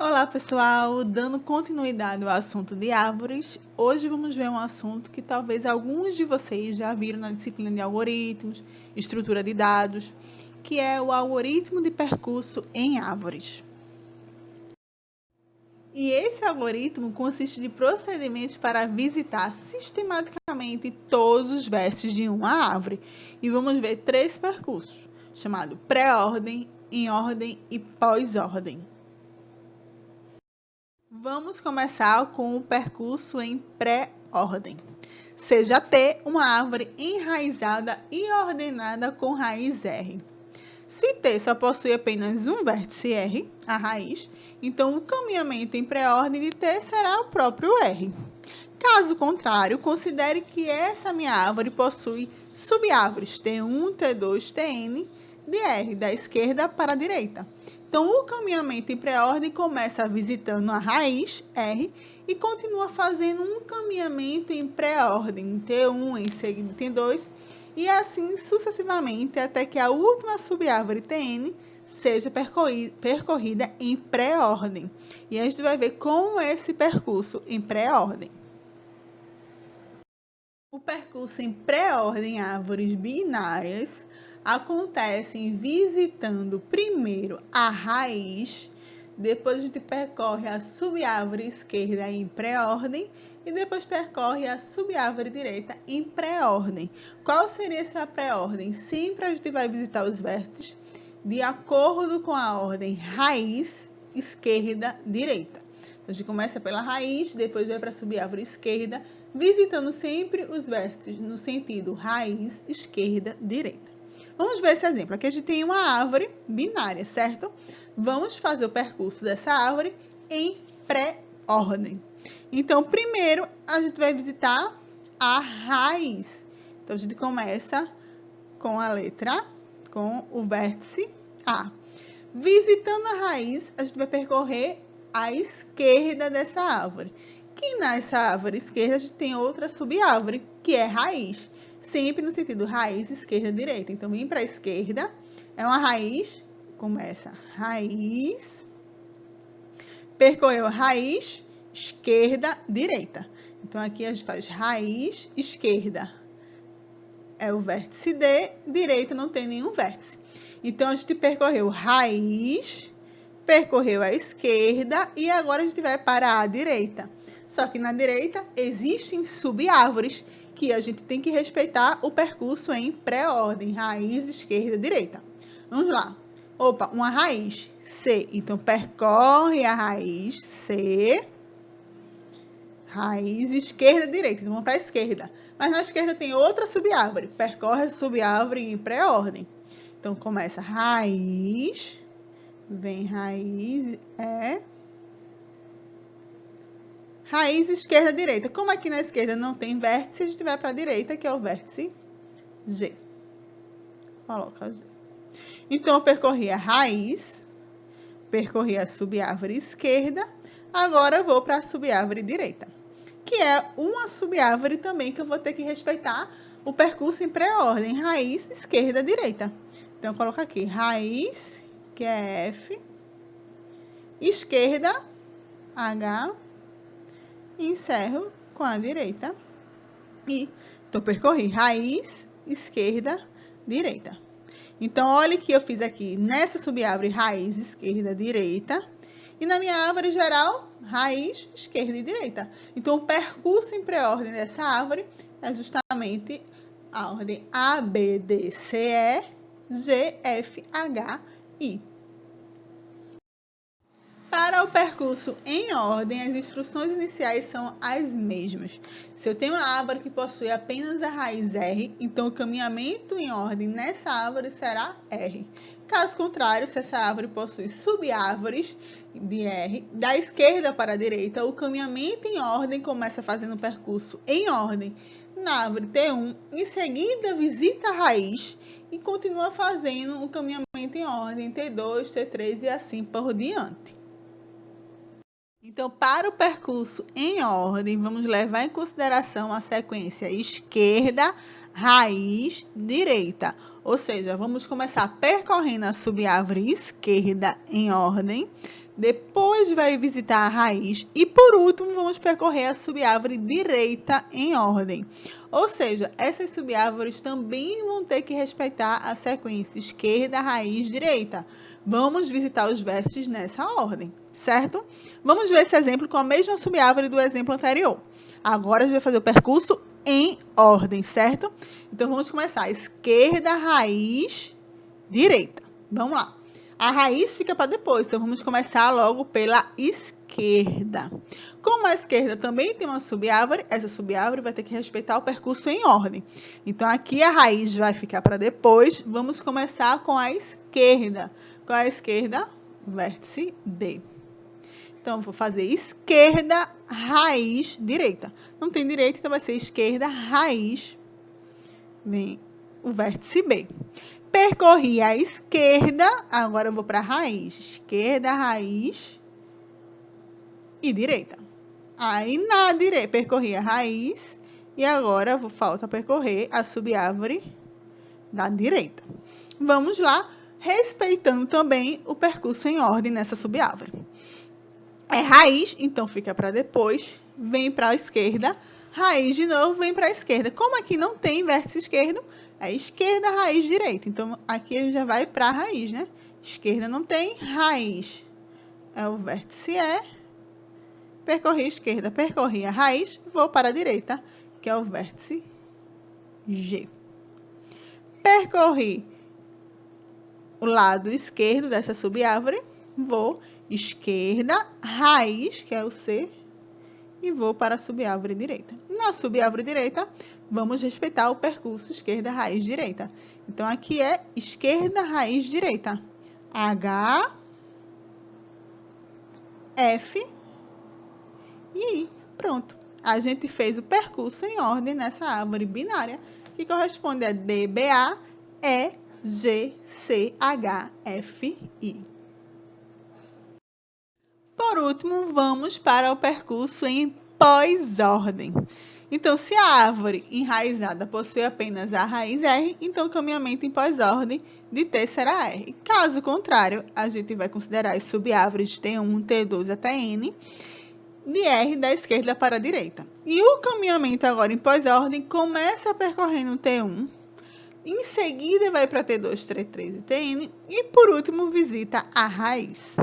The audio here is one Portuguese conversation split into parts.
Olá pessoal, dando continuidade ao assunto de árvores, hoje vamos ver um assunto que talvez alguns de vocês já viram na disciplina de algoritmos, estrutura de dados, que é o algoritmo de percurso em árvores. E esse algoritmo consiste de procedimentos para visitar sistematicamente todos os versos de uma árvore. E vamos ver 3 percursos, chamado pré-ordem, em ordem e pós-ordem. Vamos começar com o percurso em pré-ordem. Seja T uma árvore enraizada e ordenada com raiz R. Se T só possui apenas um vértice R, a raiz, então o caminhamento em pré-ordem de T será o próprio R. Caso contrário, considere que essa minha árvore possui subárvores T1, T2, Tn de R, da esquerda para a direita. Então, o caminhamento em pré-ordem começa visitando a raiz, R, e continua fazendo um caminhamento em pré-ordem, T1, em seguida T2, e assim sucessivamente, até que a última subárvore Tn seja percorrida em pré-ordem. E a gente vai ver como é esse percurso em pré-ordem. O percurso em pré-ordem árvores binárias acontece visitando primeiro a raiz, depois a gente percorre a subárvore esquerda em pré-ordem e depois percorre a subárvore direita em pré-ordem. Qual seria essa pré-ordem? Sempre a gente vai visitar os vértices de acordo com a ordem raiz, esquerda, direita. Então, a gente começa pela raiz, depois vai para a subárvore esquerda, visitando sempre os vértices no sentido raiz, esquerda, direita. Vamos ver esse exemplo. Aqui a gente tem uma árvore binária, certo? Vamos fazer o percurso dessa árvore em pré-ordem. Então, primeiro, a gente vai visitar a raiz. Então, a gente começa com a letra A, com o vértice A. Visitando a raiz, a gente vai percorrer a esquerda dessa árvore. Que nessa árvore esquerda a gente tem outra subárvore, que é raiz. Sempre no sentido raiz, esquerda, direita. Então, vem para a esquerda, é uma raiz, começa raiz, percorreu a raiz, esquerda, direita. Então, aqui a gente faz raiz, esquerda. É o vértice D, direita não tem nenhum vértice. Então, a gente percorreu raiz, percorreu a esquerda e agora a gente vai para a direita. Só que na direita existem subárvores que a gente tem que respeitar o percurso em pré-ordem, raiz, esquerda, direita. Vamos lá. Opa, uma raiz, C. Então, percorre a raiz, C. Raiz, esquerda, direita. Então, vamos para a esquerda. Mas na esquerda tem outra subárvore. Percorre a subárvore em pré-ordem. Então, começa raiz, vem raiz, raiz, esquerda, direita. Como aqui na esquerda não tem vértice, a gente vai para a direita, que é o vértice G. Coloca G. Então, eu percorri a raiz, percorri a subárvore esquerda, agora eu vou para a subárvore direita, que é uma subárvore também que eu vou ter que respeitar o percurso em pré-ordem, raiz, esquerda, direita. Então, eu coloco aqui raiz, que é F, esquerda, H, encerro com a direita e então percorri raiz, esquerda, direita. Então, olha que eu fiz aqui nessa subárvore raiz, esquerda, direita e na minha árvore geral, raiz, esquerda e direita. Então, o percurso em pré-ordem dessa árvore é justamente a ordem A, B, D, C, E, G, F, H, I. Para o percurso em ordem, as instruções iniciais são as mesmas. Se eu tenho uma árvore que possui apenas a raiz R, então o caminhamento em ordem nessa árvore será R. Caso contrário, se essa árvore possui subárvores de R, da esquerda para a direita, o caminhamento em ordem começa fazendo o percurso em ordem na árvore T1, em seguida visita a raiz e continua fazendo o caminhamento em ordem T2, T3 e assim por diante. Então, para o percurso em ordem, vamos levar em consideração a sequência esquerda, raiz, direita. Ou seja, vamos começar percorrendo a subárvore esquerda em ordem. depois vai visitar a raiz e, por último, vamos percorrer a subárvore direita em ordem. Ou seja, essas subárvores também vão ter que respeitar a sequência esquerda, raiz, direita. Vamos visitar os versos nessa ordem, certo? Vamos ver esse exemplo com a mesma subárvore do exemplo anterior. Agora a gente vai fazer o percurso em ordem, certo? Então, vamos começar. Esquerda, raiz, direita. Vamos lá. A raiz fica para depois, então vamos começar logo pela esquerda. Como a esquerda também tem uma subárvore, essa subárvore vai ter que respeitar o percurso em ordem. Então, aqui a raiz vai ficar para depois. Vamos começar com a esquerda. Com a esquerda, vértice D. Então, vou fazer esquerda, raiz, direita. Não tem direita, então vai ser esquerda, raiz, vem o vértice B. Percorri a esquerda, agora eu vou para a raiz. Esquerda, raiz e direita. Aí, na direita, percorri a raiz e agora falta percorrer a subárvore da direita. Vamos lá, respeitando também o percurso em ordem nessa subárvore. É raiz, então fica para depois, vem para a esquerda, raiz de novo, vem para a esquerda. Como aqui não tem vértice esquerdo, é esquerda, raiz, direita. Então, aqui a gente já vai para a raiz, né? Esquerda não tem, raiz é o vértice E. Percorri a esquerda, percorri a raiz, vou para a direita, que é o vértice G. Percorri o lado esquerdo dessa subárvore, vou esquerda, raiz, que é o C, e vou para a subárvore direita. Na subárvore direita, vamos respeitar o percurso esquerda, raiz, direita. Então, aqui é esquerda, raiz, direita. H, F e I. Pronto. A gente fez o percurso em ordem nessa árvore binária, que corresponde a D, B, A, E, G, C, H, F, I. Por último, vamos para o percurso em pós-ordem. Então, se a árvore enraizada possui apenas a raiz R, então o caminhamento em pós-ordem de T será R. Caso contrário, a gente vai considerar as subárvores de T1, T2 até N, de R da esquerda para a direita. E o caminhamento agora em pós-ordem começa percorrendo T1, em seguida vai para T2, T3 e Tn, e por último visita a raiz.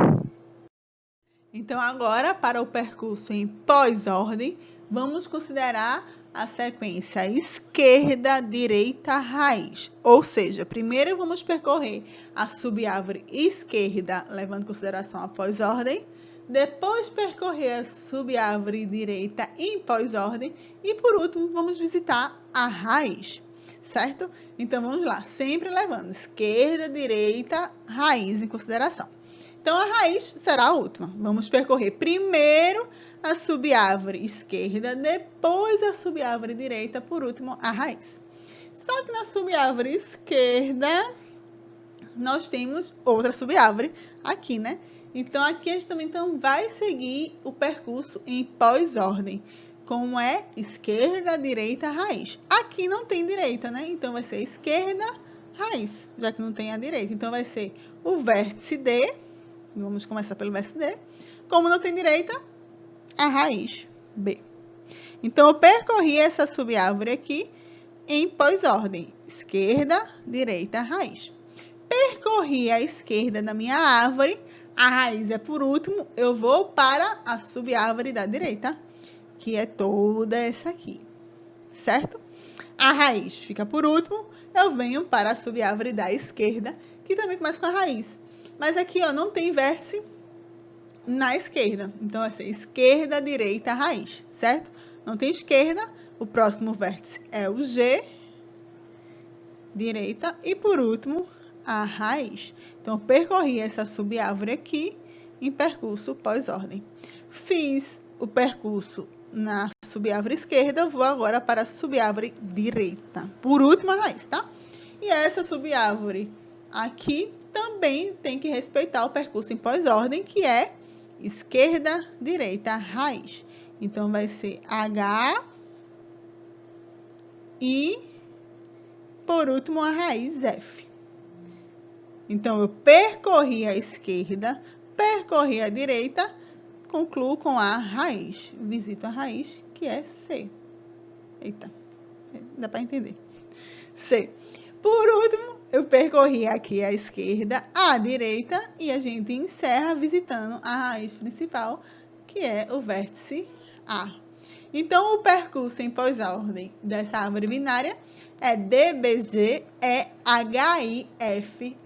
Então, agora, para o percurso em pós-ordem, vamos considerar a sequência esquerda, direita, raiz. Ou seja, primeiro vamos percorrer a subárvore esquerda, levando em consideração a pós-ordem. Depois, percorrer a subárvore direita em pós-ordem. E, por último, vamos visitar a raiz, certo? Então, vamos lá, sempre levando esquerda, direita, raiz em consideração. Então, a raiz será a última. Vamos percorrer primeiro a subárvore esquerda, depois a subárvore direita, por último, a raiz. Só que na subárvore esquerda, nós temos outra subárvore aqui, né? Então, aqui a gente também vai seguir o percurso em pós-ordem, como é esquerda, direita, raiz. Aqui não tem direita, né? Então, vai ser esquerda, raiz, já que não tem a direita. Então, vai ser o vértice D. Vamos começar pelo vértice D. Como não tem direita, a raiz B. Então, eu percorri essa subárvore aqui em pós-ordem. Esquerda, direita, raiz. Percorri a esquerda da minha árvore. A raiz é por último. Eu vou para a subárvore da direita, que é toda essa aqui. Certo? A raiz fica por último. Eu venho para a subárvore da esquerda, que também começa com a raiz. Mas aqui, ó, não tem vértice na esquerda. Então, vai ser esquerda, direita, raiz, certo? Não tem esquerda. O próximo vértice é o G, direita. E, por último, a raiz. Então, eu percorri essa subárvore aqui em percurso pós-ordem. Fiz o percurso na subárvore esquerda. Eu vou agora para a subárvore direita. Por último, a raiz, tá? E essa subárvore aqui também tem que respeitar o percurso em pós-ordem, que é esquerda, direita, raiz. Então, vai ser H e, por último, a raiz F. Então, eu percorri a esquerda, percorri a direita, concluo com a raiz. Visito a raiz, que é C. Eita, dá para entender. C. Por último, eu percorri aqui à esquerda, à direita, e a gente encerra visitando a raiz principal, que é o vértice A. Então, o percurso em pós-ordem dessa árvore binária é DBG, HIFCA.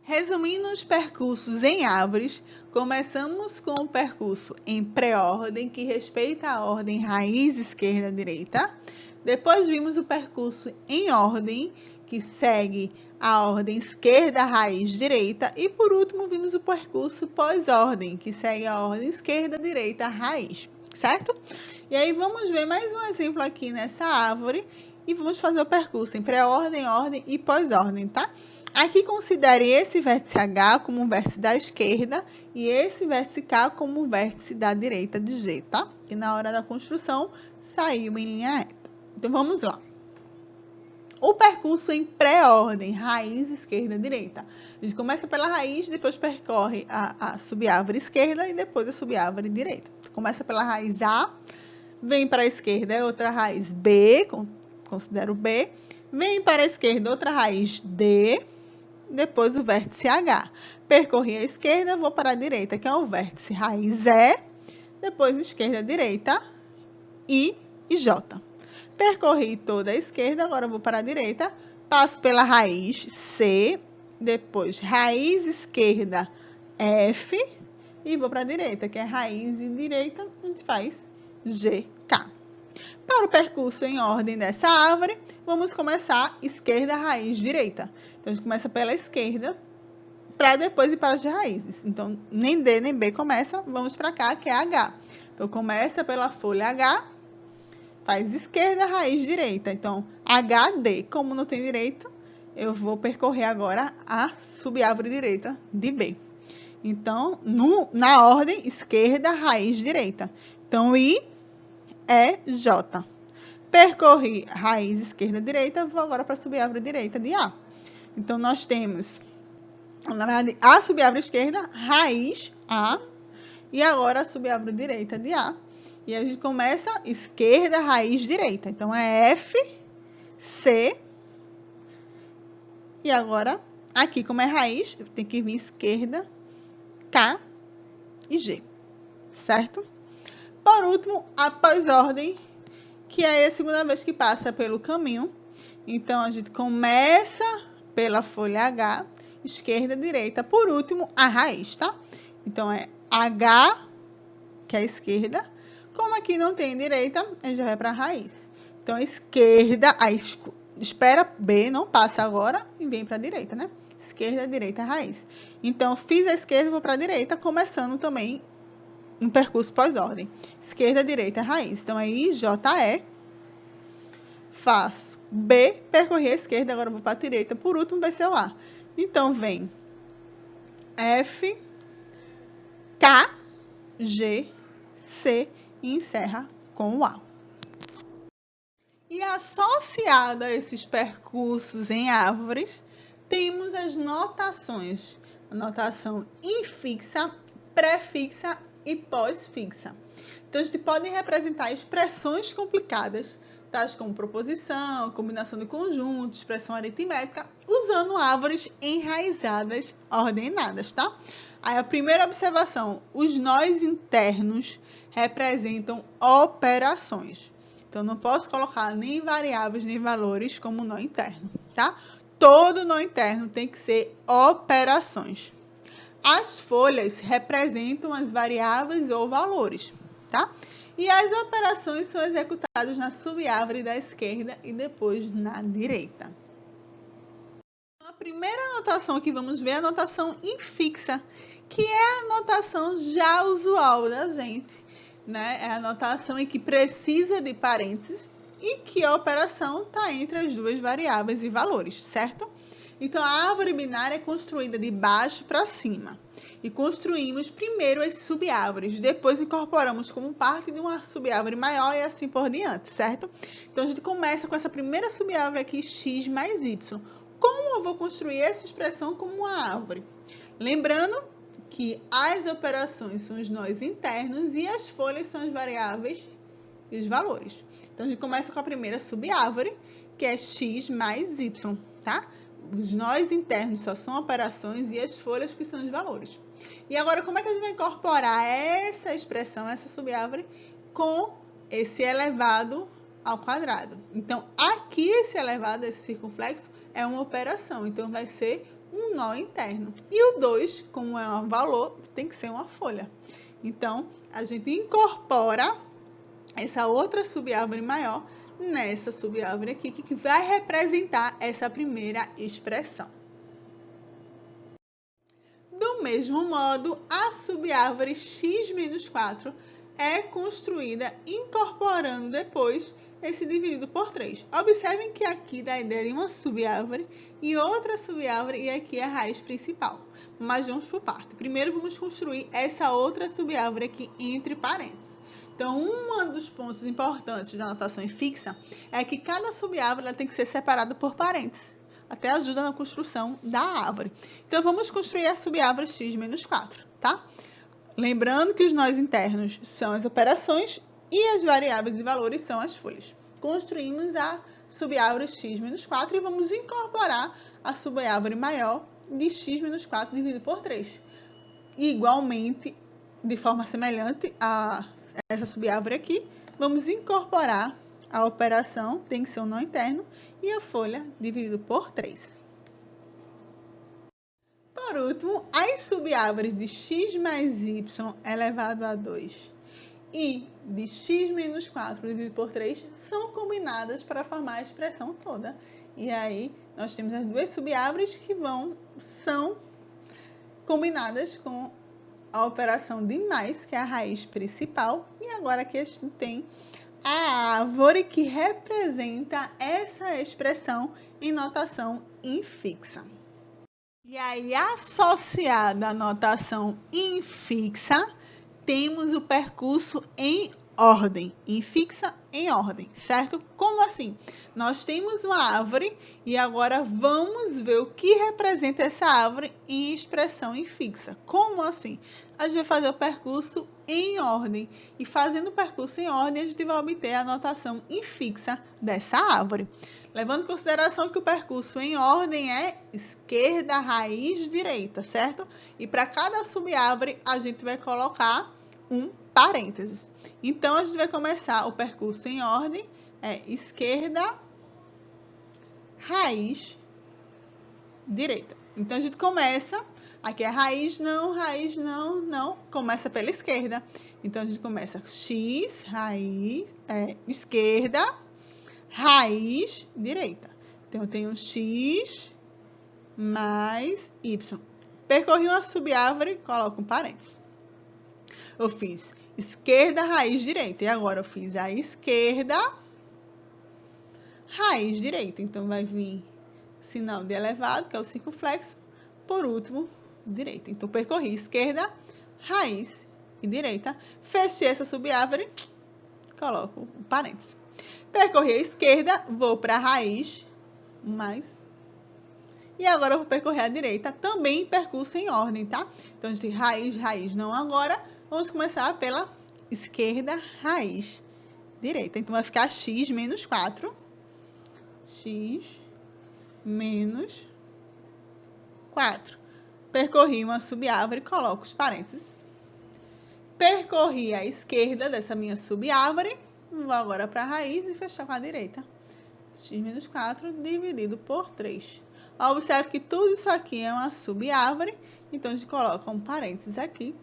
Resumindo os percursos em árvores, começamos com o percurso em pré-ordem, que respeita a ordem raiz esquerda-direita. Depois vimos o percurso em ordem, que segue a ordem esquerda, raiz direita. E por último, vimos o percurso pós-ordem, que segue a ordem esquerda, direita, raiz, certo? E aí vamos ver mais um exemplo aqui nessa árvore e vamos fazer o percurso em pré-ordem, ordem e pós-ordem, tá? Aqui considere esse vértice H como um vértice da esquerda e esse vértice K como um vértice da direita de G, tá? Que na hora da construção saiu em linha reta. Então vamos lá. O percurso em pré-ordem, raiz esquerda-direita. A gente começa pela raiz, depois percorre a subárvore esquerda e depois a subárvore direita. Começa pela raiz A, vem para a esquerda é outra raiz B, considero B. Vem para a esquerda outra raiz D, depois o vértice H. Percorri a esquerda, vou para a direita, que é o vértice raiz E, depois esquerda, direita, I e J. Percorri toda a esquerda, agora vou para a direita, passo pela raiz C, depois raiz esquerda F e vou para a direita, que é raiz e direita, a gente faz GK. Para o percurso em ordem dessa árvore, vamos começar esquerda, raiz, direita. Então, a gente começa pela esquerda, para depois ir para as raízes. Então, nem D nem B começa, vamos para cá, que é H. Então, começa pela folha H, faz esquerda, raiz, direita. Então, HD, como não tem direito, eu vou percorrer agora a subárvore direita de B. Então, na ordem, esquerda, raiz, direita. Então, I, E, J. Percorri raiz, esquerda, direita, vou agora para a subárvore direita de A. Então, nós temos, na verdade, a subárvore esquerda, raiz, A, e agora a subárvore direita de A. E a gente começa esquerda, raiz, direita. Então, é F, C. E agora, aqui como é raiz, tem que vir esquerda, K e G. Certo? Por último, a pós-ordem, que é a segunda vez que passa pelo caminho. Então, a gente começa pela folha H, esquerda, direita. Por último, a raiz, tá? Então, é H, que é a esquerda. Como aqui não tem direita, a gente já vai para a raiz. Então, a esquerda, espera B, não passa agora e vem para a direita, né? Esquerda, direita, raiz. Então, fiz a esquerda, vou para a direita, começando também um percurso pós-ordem. Esquerda, direita, raiz. Então, é IJE. Faço B, percorri a esquerda, agora vou para a direita. Por último, vai ser o A. Então, vem F, K, G, C e encerra com o A. E associado a esses percursos em árvores, temos as notações. A notação infixa, pré-fixa e pós-fixa. Então, a gente pode representar expressões complicadas, tais como proposição, combinação de conjuntos, expressão aritmética, usando árvores enraizadas ordenadas, tá? Aí, a primeira observação, os nós internos representam operações. Então, não posso colocar nem variáveis nem valores como nó interno, tá? Todo nó interno tem que ser operações. As folhas representam as variáveis ou valores, tá? E as operações são executadas na subárvore da esquerda e depois na direita. A primeira anotação que vamos ver é a anotação infixa, que é a anotação já usual da gente, né? É a anotação em que precisa de parênteses e que a operação está entre as duas variáveis e valores, certo? Então, a árvore binária é construída de baixo para cima. E construímos primeiro as subárvores, depois incorporamos como parte de uma subárvore maior e assim por diante, certo? Então, a gente começa com essa primeira subárvore aqui, x mais y. como eu vou construir essa expressão como uma árvore? Lembrando que as operações são os nós internos e as folhas são as variáveis e os valores. Então, a gente começa com a primeira subárvore, que é x mais y, tá? Os nós internos só são operações e as folhas que são os valores. E agora, como é que a gente vai incorporar essa expressão, essa subárvore, com esse elevado ao quadrado? Então, aqui esse elevado, esse circunflexo, é uma operação. Então, vai ser um nó interno. E o 2, como é um valor, tem que ser uma folha. Então, a gente incorpora essa outra subárvore maior nessa subárvore aqui, que vai representar essa primeira expressão. Do mesmo modo, a subárvore x menos 4 é construída incorporando depois esse dividido por 3. Observem que aqui dá a ideia de uma subárvore e outra subárvore, e aqui é a raiz principal. Mas vamos por parte. Primeiro vamos construir essa outra subárvore aqui entre parênteses. Então, um dos pontos importantes da notação fixa é que cada subárvore tem que ser separada por parênteses. Até ajuda na construção da árvore. Então, vamos construir a subárvore x menos 4, tá? Lembrando que os nós internos são as operações e as variáveis e valores são as folhas. Construímos a subárvore x menos 4 e vamos incorporar a subárvore maior de x menos 4 dividido por 3. E, igualmente, de forma semelhante a essa subárvore aqui, vamos incorporar a operação, tem que ser um nó interno, e a folha dividido por 3. Por último, as subárvores de x mais y elevado a 2 e de x menos 4 dividido por 3 são combinadas para formar a expressão toda. E aí, nós temos as duas subárvores que são combinadas com a operação de mais, que é a raiz principal. E agora aqui a gente tem a árvore que representa essa expressão em notação infixa. E aí, associada à notação infixa, temos o percurso em ordem, infixa em ordem, certo? Como assim? Nós temos uma árvore e agora vamos ver o que representa essa árvore em expressão infixa. Como assim? A gente vai fazer o percurso em ordem e fazendo o percurso em ordem a gente vai obter a notação infixa dessa árvore. Levando em consideração que o percurso em ordem é esquerda, raiz, direita, certo? E para cada subárvore a gente vai colocar um parênteses. Então, a gente vai começar o percurso em ordem, esquerda, raiz, direita. Então, a gente começa, aqui é raiz, não, começa pela esquerda. Então, a gente começa x, raiz, esquerda, raiz, direita. Então, eu tenho x mais y. Percorri uma subárvore, coloco um parênteses. Eu fiz esquerda, raiz, direita. E agora eu fiz a esquerda, raiz, direita. Então, vai vir sinal de elevado, que é o circunflexo. Por último, direita. Então, percorri esquerda, raiz e direita. Fechei essa subárvore, coloco um parênteses. Percorri a esquerda, vou para a raiz, mais. E agora eu vou percorrer a direita, também percurso em ordem, tá? Então, a gente raiz, raiz, não agora. Vamos começar pela esquerda, raiz, direita. Então, vai ficar x menos 4. X menos 4. Percorri uma subárvore, coloco os parênteses. Percorri a esquerda dessa minha subárvore. Vou agora para a raiz e fechar com a direita. X menos 4 dividido por 3. Observe que tudo isso aqui é uma subárvore, então a gente coloca um parênteses aqui.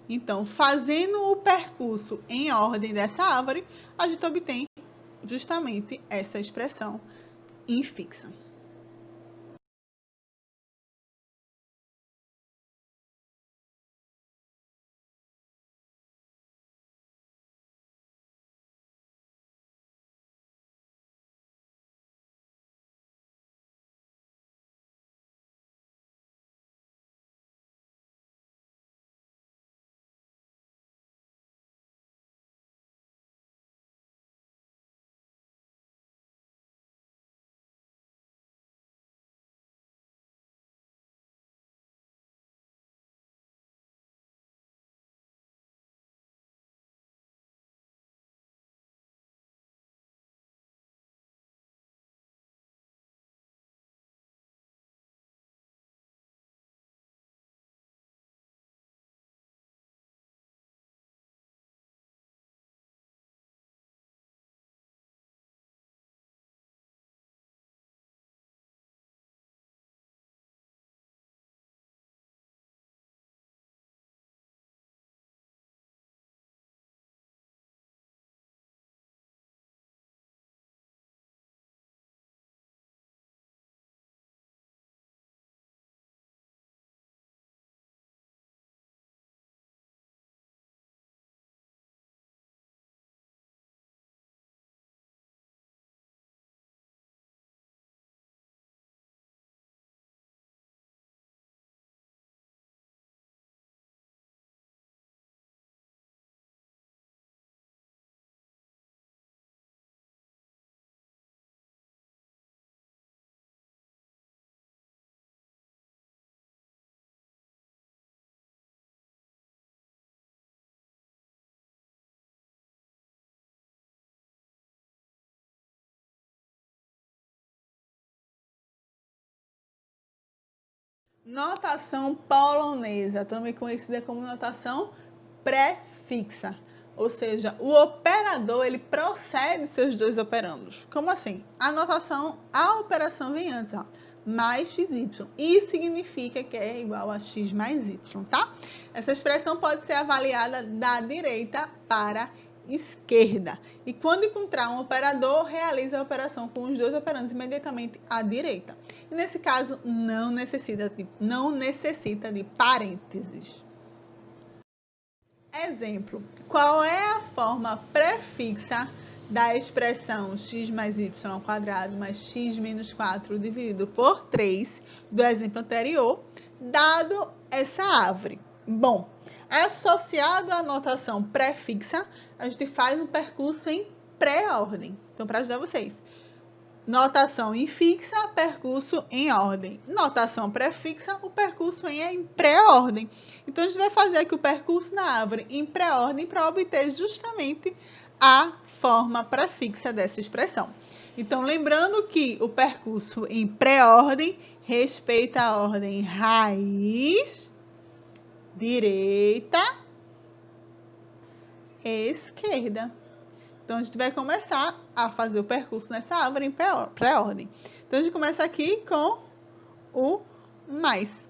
Então, fazendo o percurso em ordem dessa árvore, a gente obtém justamente essa expressão infixa. Notação polonesa, também conhecida como notação pré-fixa. Ou seja, o operador, ele procede seus dois operandos. Como assim? A operação vem antes, ó, mais xy. Isso significa que é igual a x mais y, tá? Essa expressão pode ser avaliada da direita para a esquerda. E quando encontrar um operador, realiza a operação com os dois operandos imediatamente à direita. E nesse caso, não necessita de parênteses. Exemplo, qual é a forma pré-fixa da expressão x mais y ao quadrado mais x menos 4 dividido por 3 do exemplo anterior, dado essa árvore? Bom, associado à notação pré-fixa, a gente faz um percurso em pré-ordem. Então, para ajudar vocês, notação infixa, percurso em ordem. Notação pré-fixa, o percurso é em pré-ordem. Então, a gente vai fazer aqui o percurso na árvore em pré-ordem para obter justamente a forma pré-fixa dessa expressão. Então, lembrando que o percurso em pré-ordem respeita a ordem raiz, direita, esquerda. Então, a gente vai começar a fazer o percurso nessa árvore em pré-ordem. Então, a gente começa aqui com o mais.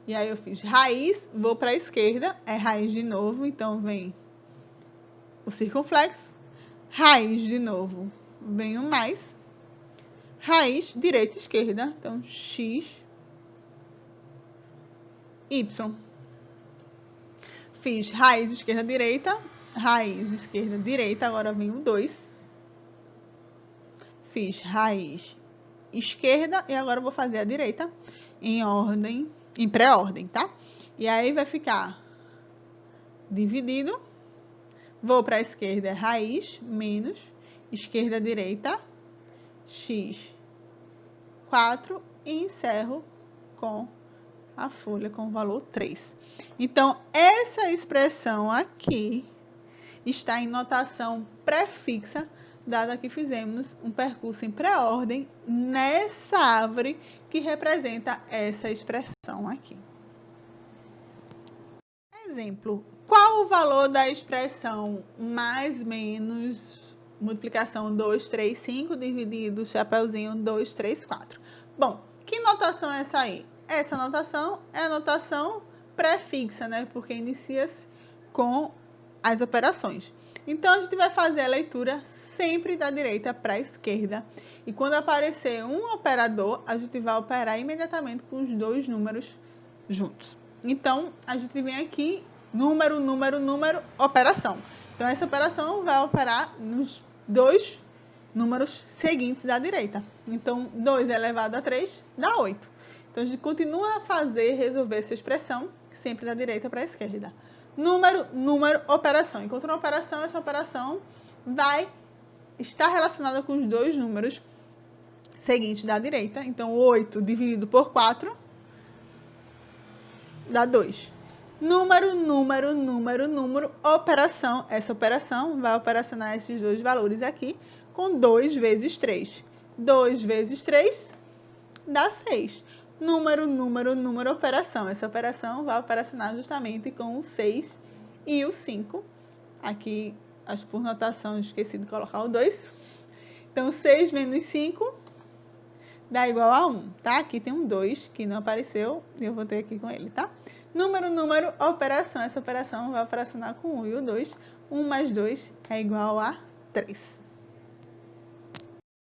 E aí, eu fiz raiz, vou para a esquerda, é raiz de novo, então vem o circunflexo. Raiz de novo, vem o mais. Raiz, direita e esquerda, então x, y. Fiz raiz esquerda, direita, raiz esquerda, direita, agora vem o 2. Fiz raiz esquerda e agora eu vou fazer a direita em pré-ordem, tá? E aí vai ficar dividido. Vou para a esquerda, raiz, menos, esquerda, direita, x, 4 e encerro com a folha com o valor 3. Então, essa expressão aqui está em notação pré-fixa, dada que fizemos um percurso em pré-ordem nessa árvore que representa essa expressão aqui. Exemplo, qual o valor da expressão mais menos multiplicação 2, 3, 5 dividido chapeuzinho 2, 3, 4? Bom, que notação é essa aí? Essa notação é a notação pré-fixa, né? Porque inicia-se com as operações. Então, a gente vai fazer a leitura sempre da direita para a esquerda. E quando aparecer um operador, a gente vai operar imediatamente com os dois números juntos. Então, a gente vem aqui, número, operação. Então, essa operação vai operar nos dois números seguintes da direita. Então, 2 elevado a 3 dá 8. Então, a gente continua a resolver essa expressão sempre da direita para a esquerda. Número, operação. Enquanto uma operação, essa operação vai estar relacionada com os dois números seguintes da direita. Então, 8 dividido por 4 dá 2. Número, operação. Essa operação vai operacionar esses dois valores aqui com 2 vezes 3. 2 vezes 3 dá 6. Número, operação. Essa operação vai operacionar justamente com o 6 e o 5. Aqui, acho que por notação, esqueci de colocar o 2. Então, 6 menos 5 dá igual a 1, tá? Aqui tem um 2 que não apareceu e eu vou ter aqui com ele, tá? Número, operação. Essa operação vai operacionar com 1 e o 2. 1 mais 2 é igual a 3.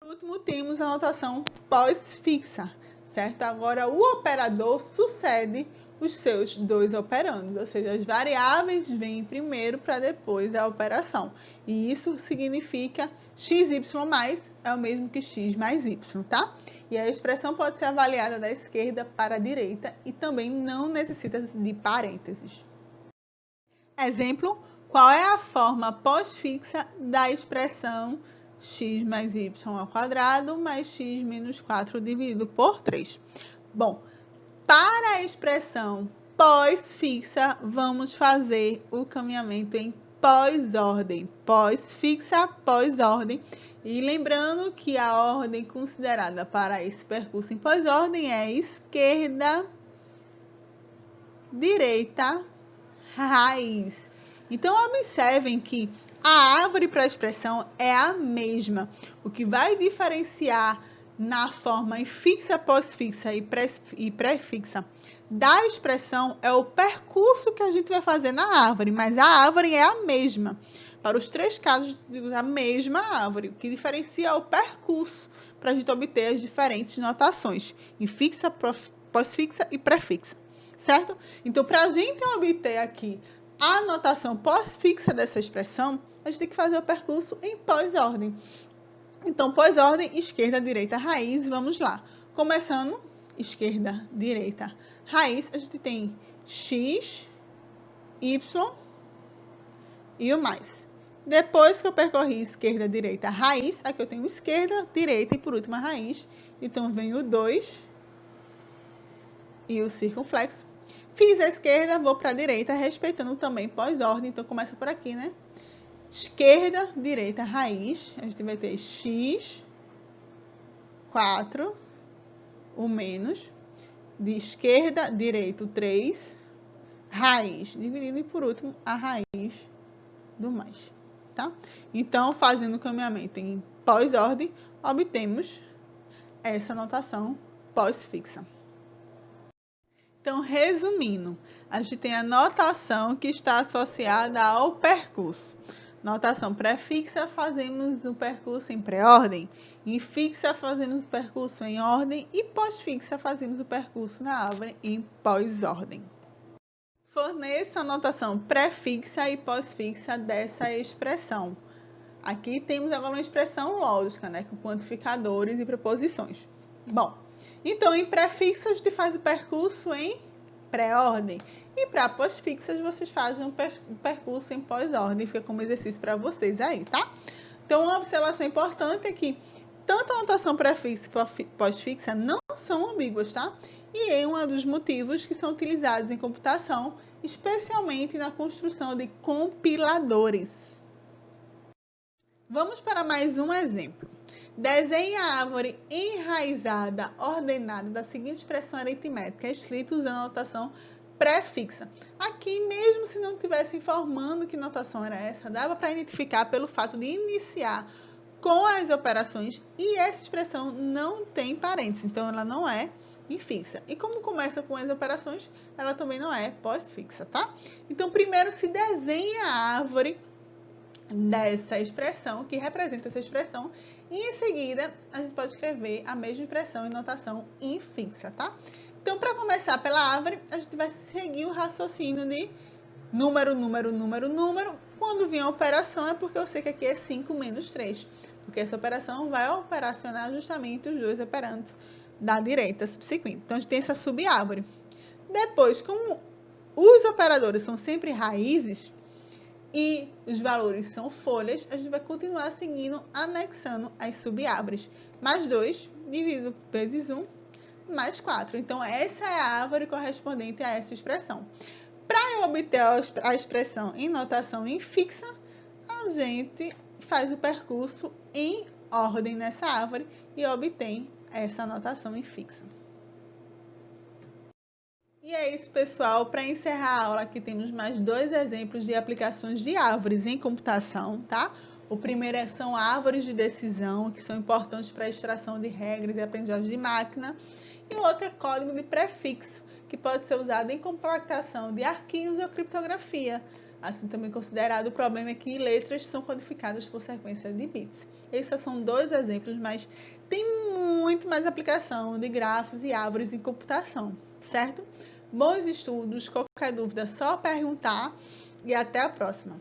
Por último, temos a notação pós-fixa, certo? Agora, o operador sucede os seus dois operandos, ou seja, as variáveis vêm primeiro para depois a operação. E isso significa xy mais é o mesmo que x mais y, tá? E a expressão pode ser avaliada da esquerda para a direita e também não necessita de parênteses. Exemplo, qual é a forma pós-fixa da expressão x mais y ao quadrado mais x menos 4 dividido por 3? Bom, para a expressão pós-fixa, vamos fazer o caminhamento em pós-ordem. Pós-fixa, pós-ordem. E lembrando que a ordem considerada para esse percurso em pós-ordem é esquerda, direita, raiz. Então, observem que a árvore para a expressão é a mesma. O que vai diferenciar na forma infixa, pós-fixa e pré-fixa da expressão é o percurso que a gente vai fazer na árvore, mas a árvore é a mesma. Para os três casos, a mesma árvore. O que diferencia é o percurso para a gente obter as diferentes notações, infixa, pós-fixa e pré-fixa, certo? Então, para a gente obter aqui a notação pós-fixa dessa expressão, a gente tem que fazer o percurso em pós-ordem. Então, pós-ordem, esquerda, direita, raiz, vamos lá. Começando, esquerda, direita, raiz, a gente tem x, y e o mais. Depois que eu percorri esquerda, direita, raiz, aqui eu tenho esquerda, direita e por último a raiz. Então, vem o 2 e o circunflexo. Fiz a esquerda, vou para a direita, respeitando também pós-ordem. Então, começa por aqui, né? Esquerda, direita, raiz. A gente vai ter x, 4, o menos. De esquerda, direita, o 3, raiz. Dividido e, por último, a raiz do mais. Tá? Então, fazendo o caminhamento em pós-ordem, obtemos essa notação pós-fixa. Então, resumindo, a gente tem a notação que está associada ao percurso. Notação pré-fixa, fazemos o percurso em pré-ordem. Em fixa, fazemos o percurso em ordem. E pós-fixa, fazemos o percurso na árvore em pós-ordem. Forneça a notação pré-fixa e pós-fixa dessa expressão. Aqui temos agora uma expressão lógica, né, com quantificadores e preposições. Bom, então em pré-fixas a gente faz o percurso em pré-ordem. E para pós-fixas vocês fazem o percurso em pós-ordem. Fica como exercício para vocês aí, tá? Então uma observação importante é que tanto a notação pré-fixa e pós-fixa não são ambíguas, tá? E é um dos motivos que são utilizados em computação, especialmente na construção de compiladores. Vamos para mais um exemplo. Desenhe a árvore enraizada ordenada da seguinte expressão aritmética, escrita usando a notação pré-fixa. Aqui, mesmo se não estivesse informando que notação era essa, dava para identificar pelo fato de iniciar com as operações e essa expressão não tem parênteses, então ela não é infixa. E como começa com as operações, ela também não é pós-fixa, tá? Então, primeiro se desenha a árvore dessa expressão, que representa essa expressão, e em seguida a gente pode escrever a mesma expressão em notação infixa, tá? Então, para começar pela árvore, a gente vai seguir o raciocínio de número, número, número, número. Quando vir a operação, é porque eu sei que aqui é 5 menos 3, porque essa operação vai operacionar justamente os dois operandos da direita subsequente. Então, a gente tem essa subárvore. Depois, como os operadores são sempre raízes, e os valores são folhas, a gente vai continuar seguindo, anexando as subárvores. Mais 2 dividido vezes 1, mais 4. Então, essa é a árvore correspondente a essa expressão. Para eu obter a expressão em notação infixa, a gente faz o percurso em ordem nessa árvore e obtém essa notação infixa. E é isso, pessoal. Para encerrar a aula, aqui temos mais 2 exemplos de aplicações de árvores em computação, tá? O primeiro são árvores de decisão, que são importantes para a extração de regras e aprendizagem de máquina. E o outro é código de prefixo, que pode ser usado em compactação de arquivos ou criptografia. Assim também considerado, o problema é que letras são codificadas por sequência de bits. Esses são 2 exemplos, mas tem muito mais aplicação de grafos e árvores em computação, certo? Bons estudos, qualquer dúvida é só perguntar e até a próxima.